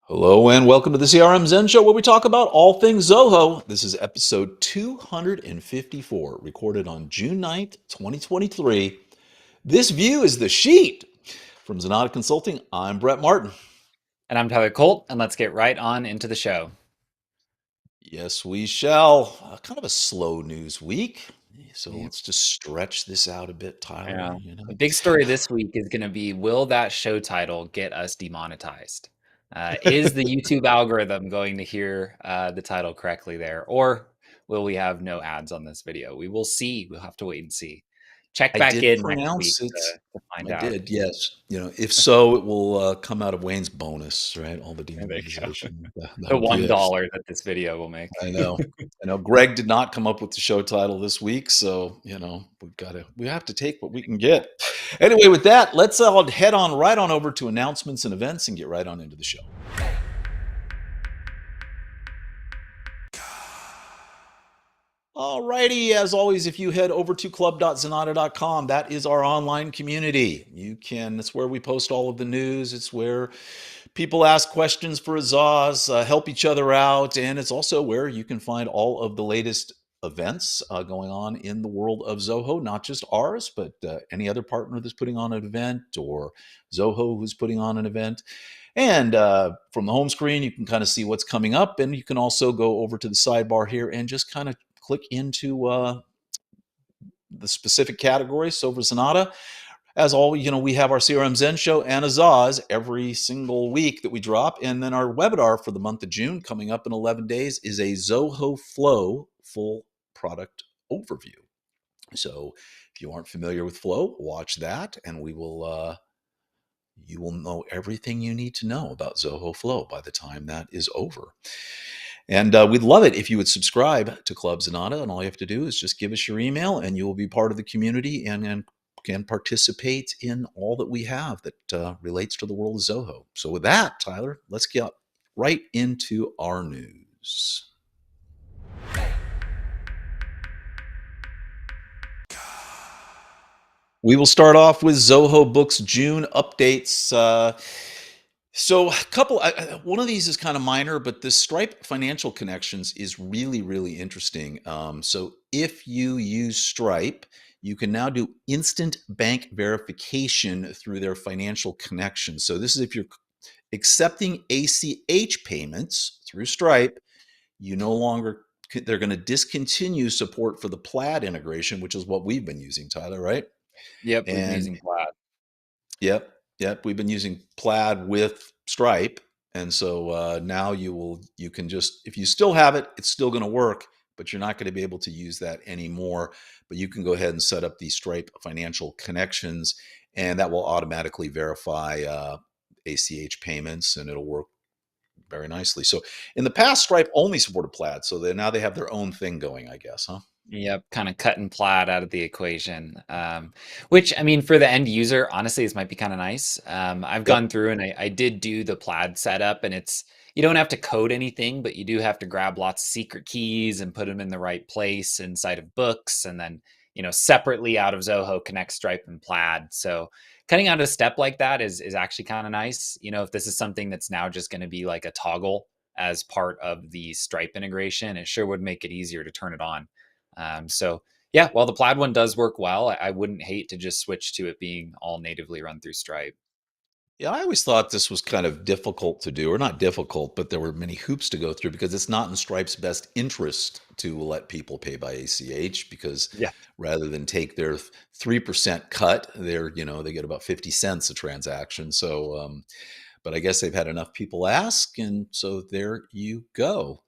Hello and welcome to the CRM Zen Show, where we talk about all things Zoho. This is episode 254, recorded on June 9th, 2023. This view is the sheet. From Zenatta Consulting, I'm Brett Martin. And I'm Tyler Colt, and let's get right on into the show. Yes, we shall. Kind of a slow news week. So let's just stretch this out a bit, Tyler. The big story this week is going to be, will that show title get us demonetized? Is the YouTube algorithm going to hear the title correctly there? Or will we have no ads on this video? We will see. We'll have to wait and see. Check I back did in next week pronounce it. to find I out. did, yes. If so, it will come out of Wayne's bonus, right? All the There they go. demonetization. The That'll be it. $1 that this video will make. I know. Greg did not come up with the show title this week, so we have to take what we can get. Anyway, with that, let's head on right on over to announcements and events and get right on into the show. Alrighty, as always, if you head over to club.zenatta.com, that is our online community. That's where we post all of the news. It's where people ask questions for Azaz, help each other out, and it's also where you can find all of the latest events going on in the world of Zoho, not just ours, but any other partner that's putting on an event or Zoho who's putting on an event. And from the home screen, you can kind of see what's coming up, and you can also go over to the sidebar here and just kind of click into the specific categories. So for Zenatta, as always, we have our CRM Zen Show and Azaz every single week that we drop. And then our webinar for the month of June, coming up in 11 days, is a Zoho Flow full product overview. So if you aren't familiar with Flow, watch that, and you will know everything you need to know about Zoho Flow by the time that is over. And we'd love it if you would subscribe to Club Zenatta, and all you have to do is just give us your email, and you will be part of the community and can participate in all that we have that relates to the world of Zoho. So with that, Tyler, let's get right into our news. We will start off with Zoho Books June updates. So one of these is kind of minor, but the Stripe Financial Connections is really, really interesting. So if you use Stripe, you can now do instant bank verification through their financial connection. So this is if you're accepting ACH payments through Stripe, they're going to discontinue support for the Plaid integration, which is what we've been using, Tyler, right? Yep, we've been using Plaid. Yep. We've been using Plaid with Stripe. And so now you can just, if you still have it, it's still going to work, but you're not going to be able to use that anymore. But you can go ahead and set up the Stripe financial connections, and that will automatically verify ACH payments, and it'll work very nicely. So in the past, Stripe only supported Plaid. So now they have their own thing going, I guess, huh? Yep, kind of cutting Plaid out of the equation, which, I mean, for the end user, honestly, this might be kind of nice. I've gone through and I did do the Plaid setup, and you don't have to code anything, but you do have to grab lots of secret keys and put them in the right place inside of books, and then, separately out of Zoho connect Stripe and Plaid. So cutting out a step like that is actually kind of nice. If this is something that's now just going to be like a toggle as part of the Stripe integration, it sure would make it easier to turn it on. So yeah, while the Plaid one does work well, I wouldn't hate to just switch to it being all natively run through Stripe. Yeah, I always thought this was kind of difficult to do, or not difficult, but there were many hoops to go through because it's not in Stripe's best interest to let people pay by ACH, because Yeah. rather than take their 3% cut, they get about 50 cents a transaction. So, but I guess they've had enough people ask, and so there you go.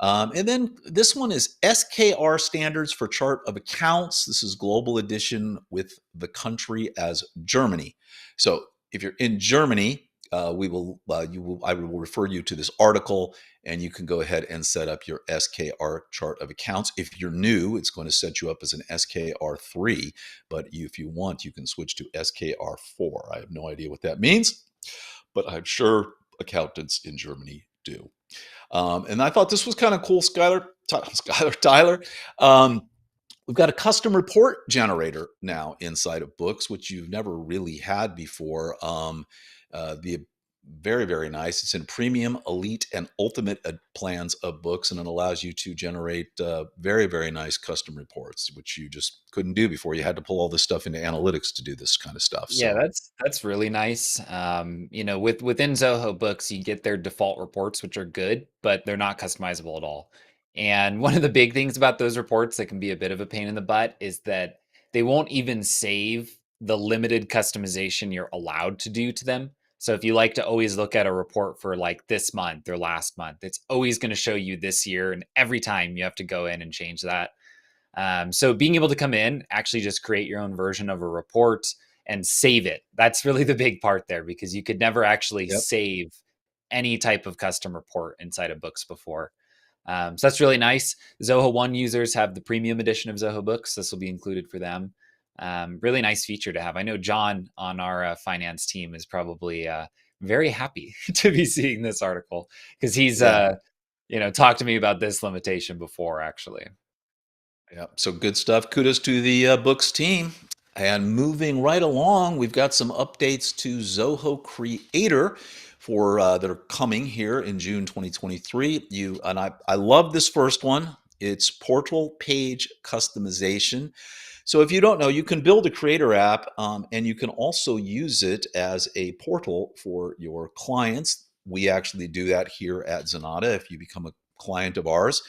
And then this one is SKR standards for chart of accounts. This is global edition with the country as Germany. So if you're in Germany, I will refer you to this article, and you can go ahead and set up your SKR chart of accounts. If you're new, it's going to set you up as an SKR3, but if you want, you can switch to SKR4. I have no idea what that means, but I'm sure accountants in Germany do. And I thought this was kind of cool, Tyler. We've got a custom report generator now inside of Books, which you've never really had before. Very, very nice. It's in premium, elite, and ultimate plans of books, and it allows you to generate very, very nice custom reports, which you just couldn't do before. You had to pull all this stuff into analytics to do this kind of stuff. Yeah, So, that's really nice. Within Zoho Books, you get their default reports, which are good, but they're not customizable at all. And one of the big things about those reports that can be a bit of a pain in the butt is that they won't even save the limited customization you're allowed to do to them. So if you like to always look at a report for like this month or last month, it's always going to show you this year, and every time you have to go in and change that. So being able to come in, actually just create your own version of a report and save it. That's really the big part there, because you could never actually yep, save any type of custom report inside of Books before. So that's really nice. Zoho One users have the premium edition of Zoho Books. This will be included for them. Really nice feature to have. I know John on our finance team is probably very happy to be seeing this article, because he's yeah. talked to me about this limitation before, actually. Yeah, so good stuff. Kudos to the books team. And moving right along, we've got some updates to Zoho Creator for that are coming here in June 2023. I love this first one. It's portal page customization. So if you don't know, you can build a Creator app, and you can also use it as a portal for your clients. We actually do that here at Zenatta. If you become a client of ours,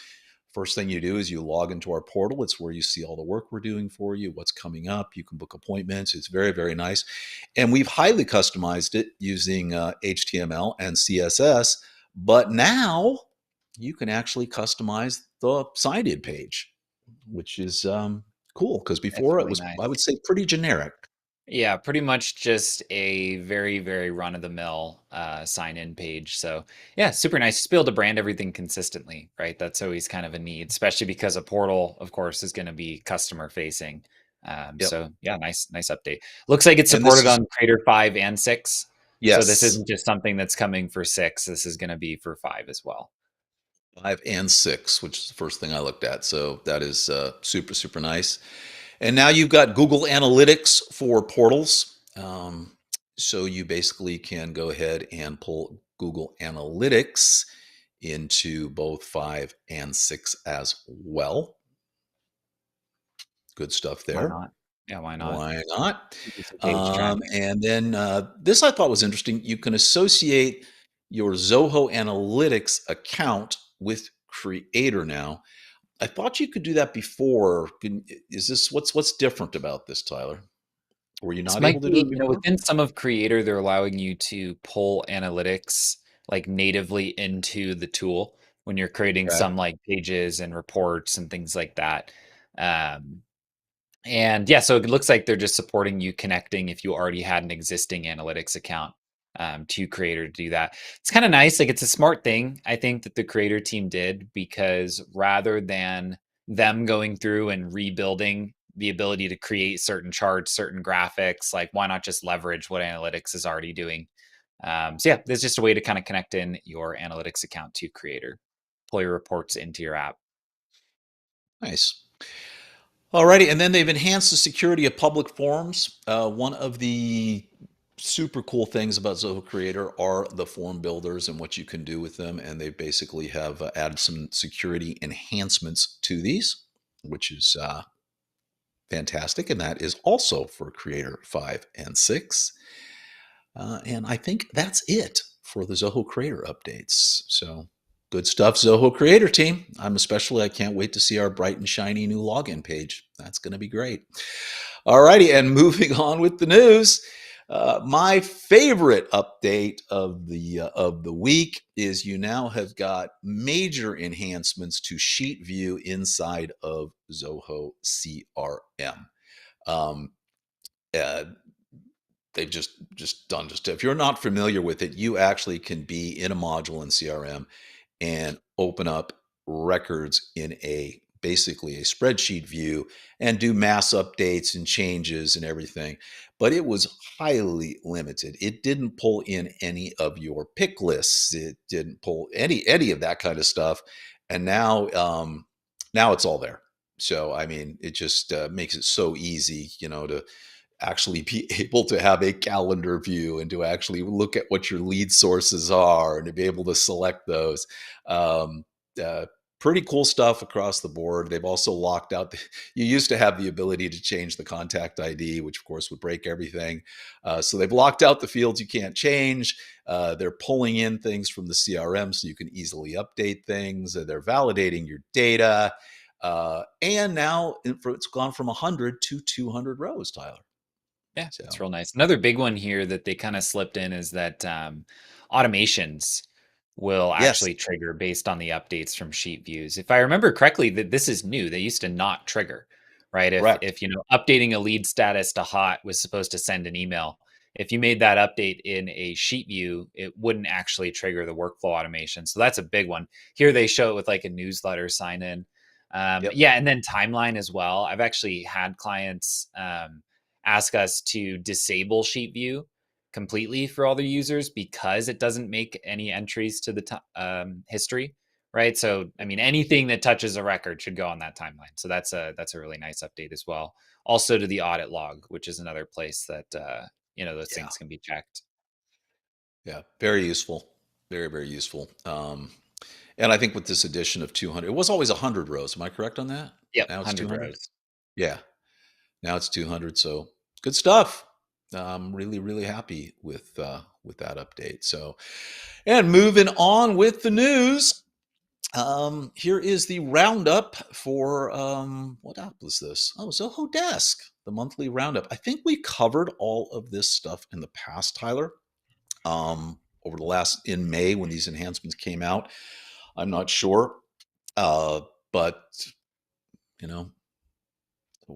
first thing you do is you log into our portal. It's where you see all the work we're doing for you, what's coming up. You can book appointments. It's very, very nice. And we've highly customized it using HTML and CSS. But now you can actually customize the sign-in page, which is cool, because It's before it really was, I nice. would say, pretty generic. Yeah, pretty much just a very, very run-of-the-mill sign-in page. So yeah, super nice. Just be able to brand everything consistently, right? That's always kind of a need, especially because a portal, of course, is going to be customer facing. Yep. So yeah, nice update. Looks like it's And this supported is, on Creator 5 and 6. So this yes, isn't just something that's coming for 6. This is going to be for 5 as well. 5 and 6, which is the first thing I looked at. So that is super, super nice. And now you've got Google Analytics for portals. So you basically can go ahead and pull Google Analytics into both 5 and 6 as well. Good stuff Why there. not? Yeah, why not? Why not? Keep your page tracking. And then this I thought was interesting. You can associate your Zoho Analytics account with Creator now. I thought you could do that before. Is this what's different about this, Tyler? Were you This not able might to do be, it before? within some of Creator, they're allowing you to pull analytics like natively into the tool when you're creating Okay. some like pages and reports and things like that. Um, and yeah, so it looks like they're just supporting you connecting if you already had an existing analytics account to Creator to do that. It's kind of nice. Like, it's a smart thing, I think, that the Creator team did, because rather than them going through and rebuilding the ability to create certain charts, certain graphics, like, why not just leverage what analytics is already doing? So yeah, there's just a way to kind of connect in your analytics account to Creator, pull your reports into your app. Nice. Alrighty, and then they've enhanced the security of public forums. One of the super cool things about Zoho Creator are the form builders and what you can do with them, and they basically have added some security enhancements to these, which is fantastic, and that is also for Creator 5 and 6. And I think that's it for the Zoho Creator updates. So good stuff, Zoho Creator team. I can't wait to see our bright and shiny new login page. That's going to be great. All righty, and moving on with the news. My favorite update of the week is you now have got major enhancements to sheet view inside of Zoho CRM. Um, uh, they've just done just if you're not familiar with it, you actually can be in a module in CRM and open up records in a basically a spreadsheet view and do mass updates and changes and everything. But it was highly limited. It didn't pull in any of your pick lists. It didn't pull any of that kind of stuff. And now it's all there. So I mean, it just makes it so easy, to actually be able to have a calendar view and to actually look at what your lead sources are and to be able to select those. Um, uh, Pretty cool stuff across the board. They've also locked out. You used to have the ability to change the contact ID, which of course would break everything. So they've locked out the fields you can't change. They're pulling in things from the CRM so you can easily update things. They're validating your data. And now it's gone from 100 to 200 rows, Tyler. Yeah, it's So, real nice. Another big one here that they kind of slipped in is that automations will yes, actually trigger based on the updates from sheet views. If I remember correctly, that this is new. They used to not trigger, right? If correct. updating a lead status to hot was supposed to send an email, if you made that update in a sheet view, it wouldn't actually trigger the workflow automation. So that's a big one. Here they show it with like a newsletter sign in. Yep. Yeah, and then timeline as well. I've actually had clients ask us to disable sheet view completely for all the users because it doesn't make any entries to the history, right? So, I mean, anything that touches a record should go on that timeline. So that's a really nice update as well. Also to the audit log, which is another place that those Yeah. things can be checked. Yeah. Very useful. Very, very useful. And I think with this addition of 200, it was always 100 rows. Am I correct on that? Yep, Now it's 100 200. rows. Yeah. Now it's 200. So good stuff. I'm really, really happy with that update. So, and moving on with the news. Here is the roundup for what app was this? Oh, Zoho Desk, the monthly roundup. I think we covered all of this stuff in the past, Tyler. Over the last in May when these enhancements came out. I'm not sure, uh, but you know,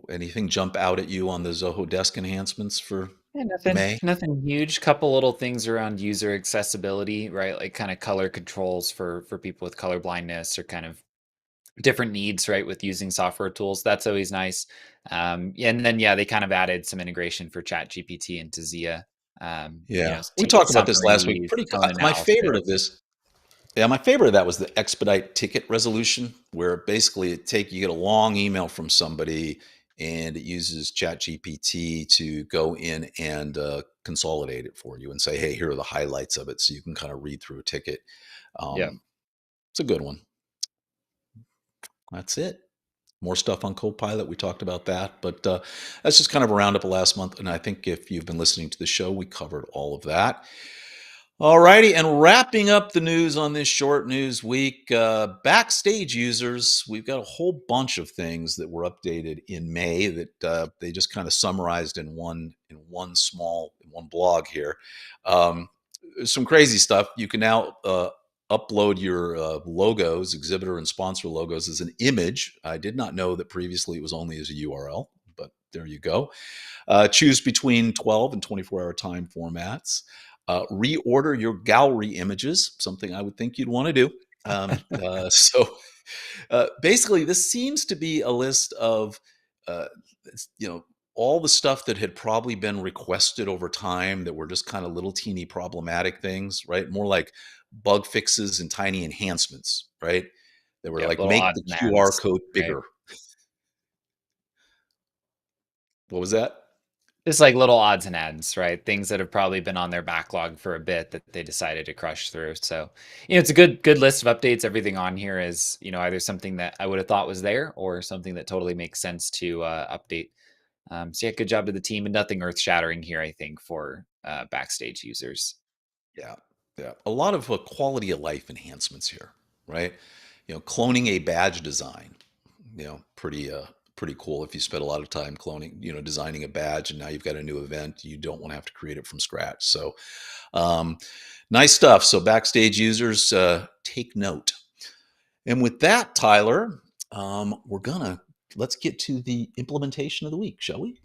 anything jump out at you on the Zoho Desk enhancements for Yeah, May? nothing huge. Couple little things around user accessibility, right? Like kind of color controls for people with color blindness or kind of different needs, right, with using software tools. That's always nice. Yeah, and then yeah, they kind of added some integration for Chat GPT into Zia. Yeah, we Ticket talked about this last week. summaries, Pretty. tone My favorite of analysis. this. Yeah, my favorite of that was the expedite ticket resolution, where basically you get a long email from somebody, and it uses ChatGPT to go in and consolidate it for you and say, "Hey, here are the highlights of it," so you can kind of read through a ticket. Yeah. It's a good one. That's it. More stuff on Copilot. We talked about that, but that's just kind of a roundup of last month. And I think if you've been listening to the show, we covered all of that. All righty, and wrapping up the news on this short news week, Backstage users, we've got a whole bunch of things that were updated in May that they just kind of summarized in one blog here. Um, some crazy stuff. You can now upload your logos, exhibitor and sponsor logos, as an image. I did not know that previously it was only as a URL, but there you go. Choose between 12 and 24-hour time formats. Reorder your gallery images, something I would think you'd want to do. Basically, this seems to be a list of, uh, all the stuff that had probably been requested over time that were just kind of little teeny problematic things, right? More like bug fixes and tiny enhancements, right? That were Yep, like little make odds the and QR ends, code right? bigger. What was that? Just like little odds and ends, right? Things that have probably been on their backlog for a bit that they decided to crush through. So, it's a good list of updates. Everything on here is, either something that I would have thought was there or something that totally makes sense to update. So yeah, good job to the team, and nothing earth shattering here, I think, for Backstage users. Yeah, yeah. A lot of quality of life enhancements here, right? Cloning a badge design, pretty cool. If you spent a lot of time cloning, designing a badge, and now you've got a new event, you don't want to have to create it from scratch. So, um, nice stuff. So, Backstage users, take note. And with that, Tyler, let's get to the implementation of the week, shall we?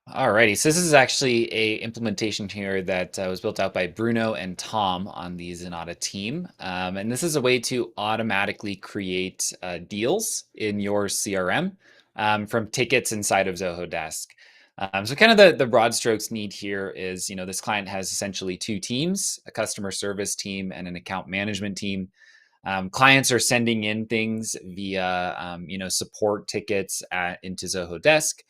Alrighty, so this is actually a implementation here that was built out by Bruno and Tom on the Zenatta team, and this is a way to automatically create deals in your CRM from tickets inside of Zoho Desk. So kind of the broad strokes need here is, this client has essentially two teams, a customer service team and an account management team. Clients are sending in things via, support tickets into Zoho Desk.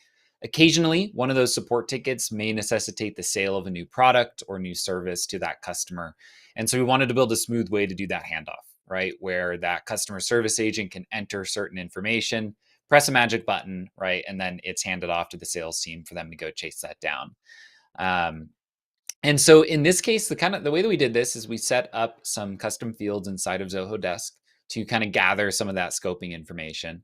Occasionally, one of those support tickets may necessitate the sale of a new product or new service to that customer. And so we wanted to build a smooth way to do that handoff, right? Where that customer service agent can enter certain information, press a magic button, right? And then it's handed off to the sales team for them to go chase that down. Um, and so in this case, the way that we did this is we set up some custom fields inside of Zoho Desk to kind of gather some of that scoping information.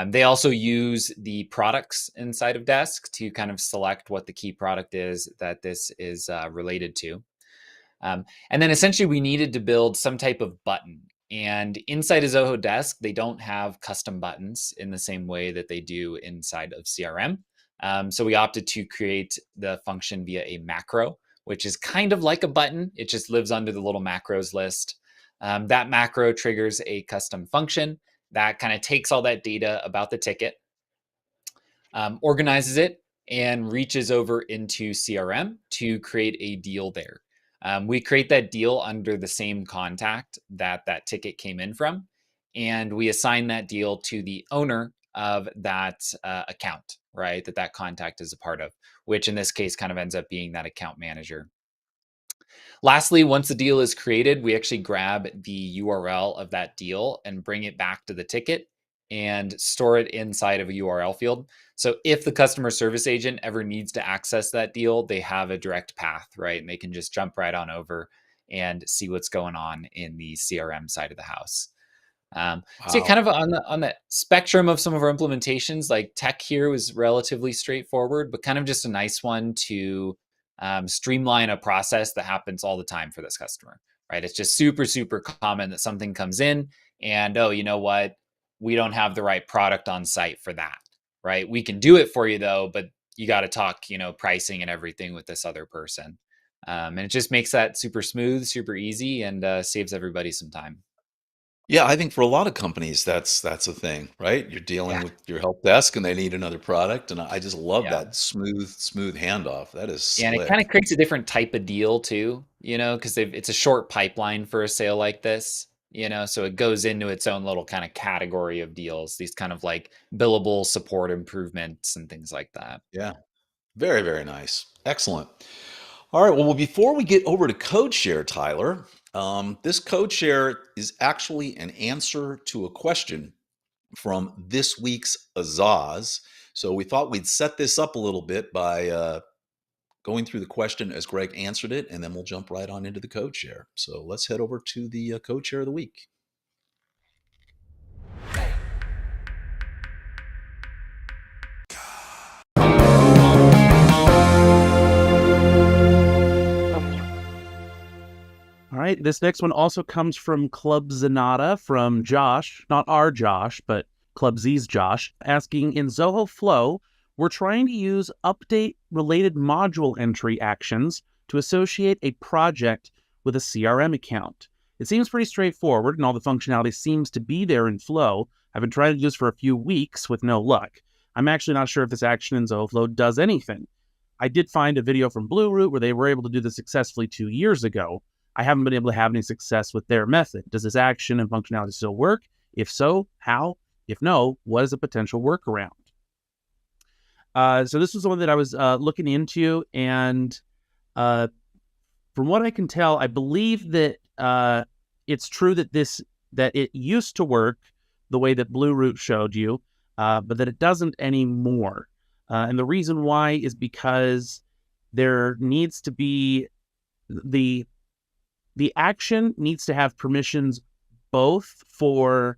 They also use the products inside of Desk to kind of select what the key product is that this is related to. And then essentially we needed to build some type of button. And inside of Zoho Desk, they don't have custom buttons in the same way that they do inside of CRM. So we opted to create the function via a macro, which is kind of like a button. It just lives under the little macros list. That macro triggers a custom function that kind of takes all that data about the ticket, organizes it, and reaches over into CRM to create a deal there. We create that deal under the same contact that that ticket came in from, and we assign that deal to the owner of that account, right? That contact is a part of, which in this case kind of ends up being that account manager. Lastly, once the deal is created, we actually grab the URL of that deal and bring it back to the ticket and store it inside of a URL field. So if the customer service agent ever needs to access that deal, they have a direct path, right? And they can just jump right on over and see what's going on in the CRM side of the house. So Wow. kind of on the spectrum of some of our implementations, like tech here was relatively straightforward, but kind of just a nice one to streamline a process that happens all the time for this customer, right? It's just super, super common that something comes in and, oh, you know what? We don't have the right product on site for that, right? We can do it for you though, but you got to talk, pricing and everything with this other person. And it just makes that super smooth, super easy, and saves everybody some time. Yeah, I think for a lot of companies, that's a thing, right? You're dealing Yeah. with your help desk and they need another product, and I just love Yeah. that smooth handoff. That is Yeah, and it kind of slick. creates a different type of deal too, because it's a short pipeline for a sale like this, so it goes into its own little kind of category of deals, these kind of like billable support improvements and things like that. Yeah. Very, very nice. Excellent. All right. Well, before we get over to code share, Tyler, this code share is actually an answer to a question from this week's Azaz. So we thought we'd set this up a little bit by going through the question as Greg answered it, and then we'll jump right on into the code share. So let's head over to the code share of the week. All right, this next one also comes from Club Zenatta from Josh, not our Josh, but Club Z's Josh, asking, in Zoho Flow, we're trying to use update-related module entry actions to associate a project with a CRM account. It seems pretty straightforward, and all the functionality seems to be there in Flow. I've been trying to do this for a few weeks with no luck. I'm actually not sure if this action in Zoho Flow does anything. I did find a video from Blueroot where they were able to do this successfully 2 years ago. I haven't been able to have any success with their method. Does this action and functionality still work? If so, how? If no, what is a potential workaround? So this was the one that I was looking into, and from what I can tell, I believe that it's true that that it used to work the way that Blueroot showed you, but that it doesn't anymore. And the reason why is because there needs to be the action needs to have permissions both for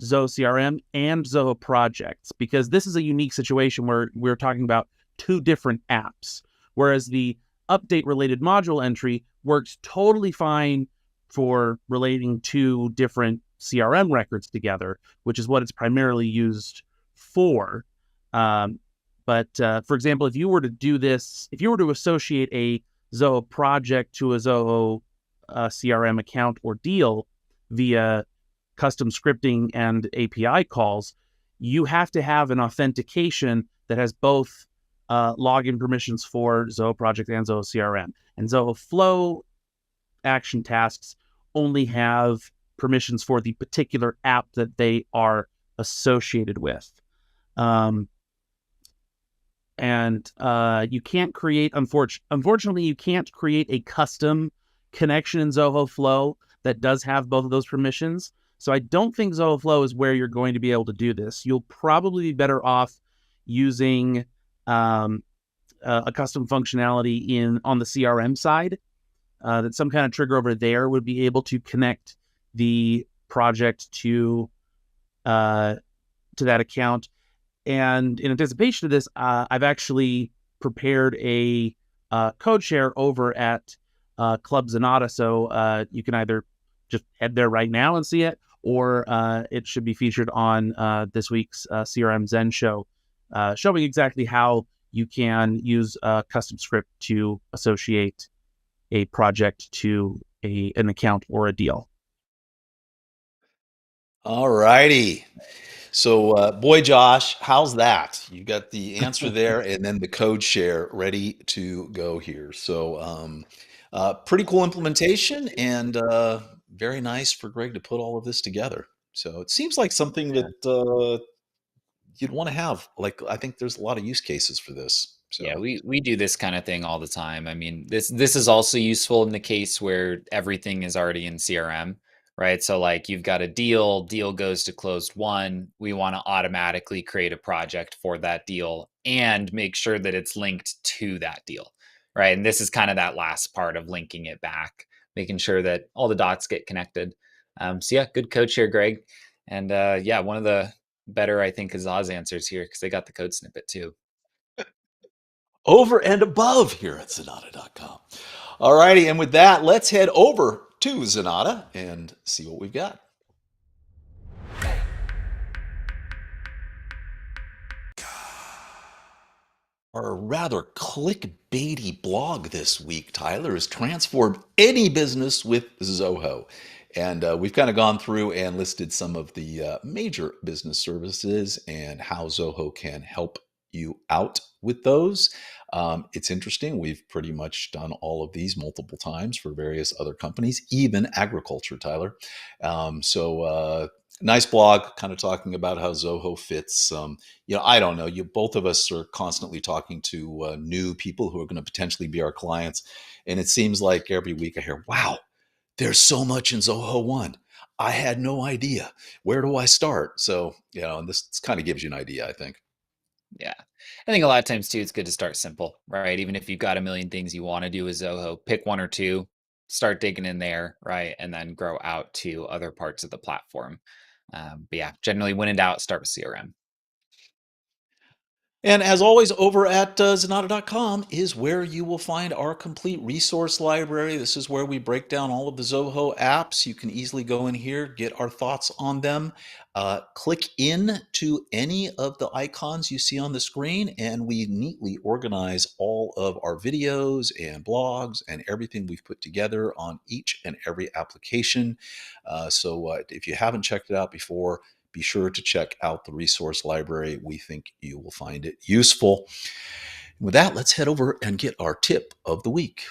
Zoho CRM and Zoho projects, because this is a unique situation where we're talking about two different apps, whereas the update related module entry works totally fine for relating two different CRM records together, which is what it's primarily used for. But for example, if you were to do this, if you were to associate a Zoho project to a Zoho CRM account or deal via custom scripting and API calls, you have to have an authentication that has both login permissions for Zoho Project and Zoho CRM. And Zoho Flow action tasks only have permissions for the particular app that they are associated with. You can't create, unfortunately, you can't create a custom connection in Zoho Flow that does have both of those permissions. So I don't think Zoho Flow is where you're going to be able to do this. You'll probably be better off using a custom functionality on the CRM side. That some kind of trigger over there would be able to connect the project to that account. And in anticipation of this, I've actually prepared a code share over at Club Zenatta. So you can either just head there right now and see it, or it should be featured on this week's CRM Zen Show, showing exactly how you can use a custom script to associate a project to an account or a deal. All righty. So, boy, Josh, how's that? You got the answer there, and then the code share ready to go here. So, pretty cool implementation, and very nice for Greg to put all of this together. So it seems like something that you'd want to have. Like, I think there's a lot of use cases for this. Yeah, So, we do this kind of thing all the time. I mean, this is also useful in the case where everything is already in CRM, right? So like you've got a deal goes to closed one. We want to automatically create a project for that deal and make sure that it's linked to that deal, right? And this is kind of that last part of linking it back, making sure that all the dots get connected. So yeah, good code share, Greg. And yeah, one of the better, I think, Azaz answers here because they got the code snippet too. over and above here at Zenatta.com. All righty, and with that, let's head over to Zenatta and see what we've got. Our rather clickbaity blog this week, Tyler, has transformed any business with Zoho. And we've kind of gone through and listed some of the major business services and how Zoho can help you out with those. It's interesting. We've pretty much done all of these multiple times for various other companies, even agriculture, Tyler. Nice blog, kind of talking about how Zoho fits. I don't know. Both of us are constantly talking to new people who are going to potentially be our clients, and it seems like every week I hear, "Wow, there's so much in Zoho One. I had no idea. Where do I start?" So, and this kind of gives you an idea, I think. Yeah. I think a lot of times too, it's good to start simple, right? Even if you've got a million things you want to do with Zoho, pick one or two, start digging in there, right? And then grow out to other parts of the platform. But yeah, generally when in doubt, start with CRM. And as always, over at Zenatta.com is where you will find our complete resource library. This is where we break down all of the Zoho apps. You can easily go in here, get our thoughts on them. Click in to any of the icons you see on the screen, and we neatly organize all of our videos and blogs and everything we've put together on each and every application. So if you haven't checked it out before, be sure to check out the resource library. We think you will find it useful. With that, let's head over and get our tip of the week.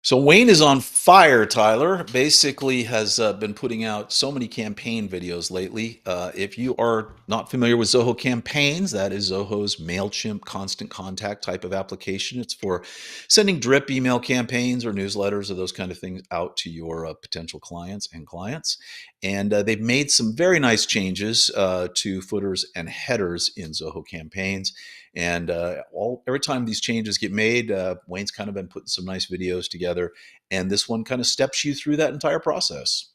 So Wayne is on fire, Tyler. Basically has been putting out so many campaign videos lately. If you are not familiar with Zoho Campaigns, that is Zoho's MailChimp constant contact type of application. It's for sending drip email campaigns or newsletters or those kind of things out to your potential clients and clients. And they've made some very nice changes to footers and headers in Zoho Campaigns. And every time these changes get made, Wayne's kind of been putting some nice videos together, and this one kind of steps you through that entire process.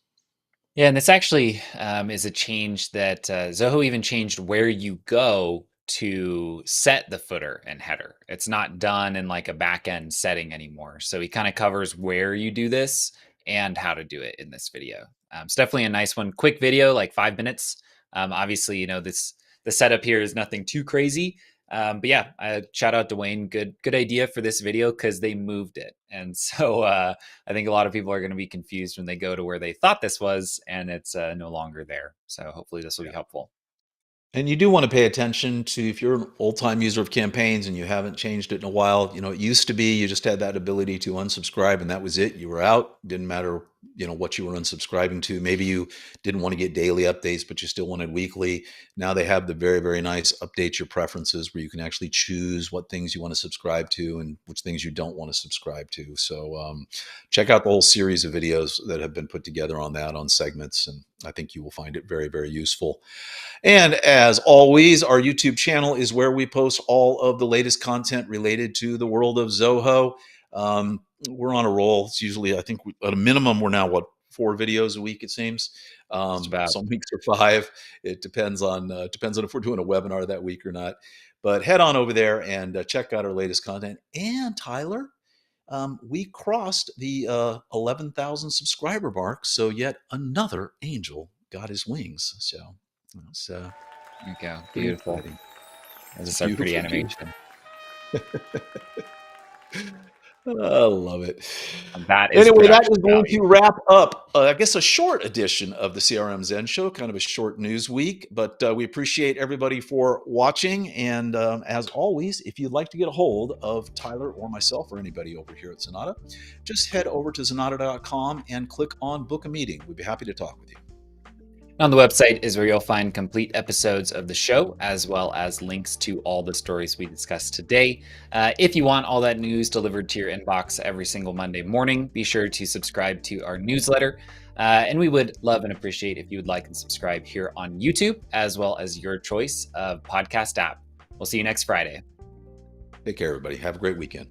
Yeah, and this actually is a change that Zoho even changed where you go to set the footer and header. It's not done in like a back end setting anymore. So he kind of covers where you do this and how to do it in this video. It's definitely a nice one. Quick video, like 5 minutes. Obviously, the setup here is nothing too crazy. But yeah, shout out to Wayne. Good idea for this video because they moved it. And so I think a lot of people are going to be confused when they go to where they thought this was and it's no longer there. So hopefully this will be helpful. And you do want to pay attention to, if you're an old-time user of campaigns and you haven't changed it in a while, it used to be you just had that ability to unsubscribe and that was it. You were out. Didn't matter, what you were unsubscribing to. Maybe you didn't want to get daily updates, but you still wanted weekly. Now they have the very, very nice update your preferences where you can actually choose what things you want to subscribe to and which things you don't want to subscribe to. So check out the whole series of videos that have been put together on that, on segments. And I think you will find it very, very useful. And as always, our YouTube channel is where we post all of the latest content related to the world of Zoho. We're on a roll. It's usually, I think, at a minimum, we're now, 4 videos a week, it seems. Some weeks are 5. It depends on if we're doing a webinar that week or not. But head on over there and check out our latest content. And Tyler, we crossed the 11,000 subscriber mark. So yet another angel got his wings. So it's there you go. Beautiful. exciting. This is our pretty animation. I love it. That is Anyway, that is production going value. to wrap up, I guess, a short edition of the CRM Zen Show, kind of a short news week, but we appreciate everybody for watching. And as always, if you'd like to get a hold of Tyler or myself or anybody over here at Zenatta, just head over to zenatta.com and click on Book a Meeting. We'd be happy to talk with you. On the website is where you'll find complete episodes of the show, as well as links to all the stories we discussed today. If you want all that news delivered to your inbox every single Monday morning, be sure to subscribe to our newsletter. And we would love and appreciate if you would like and subscribe here on YouTube, as well as your choice of podcast app. We'll see you next Friday. Take care, everybody. Have a great weekend.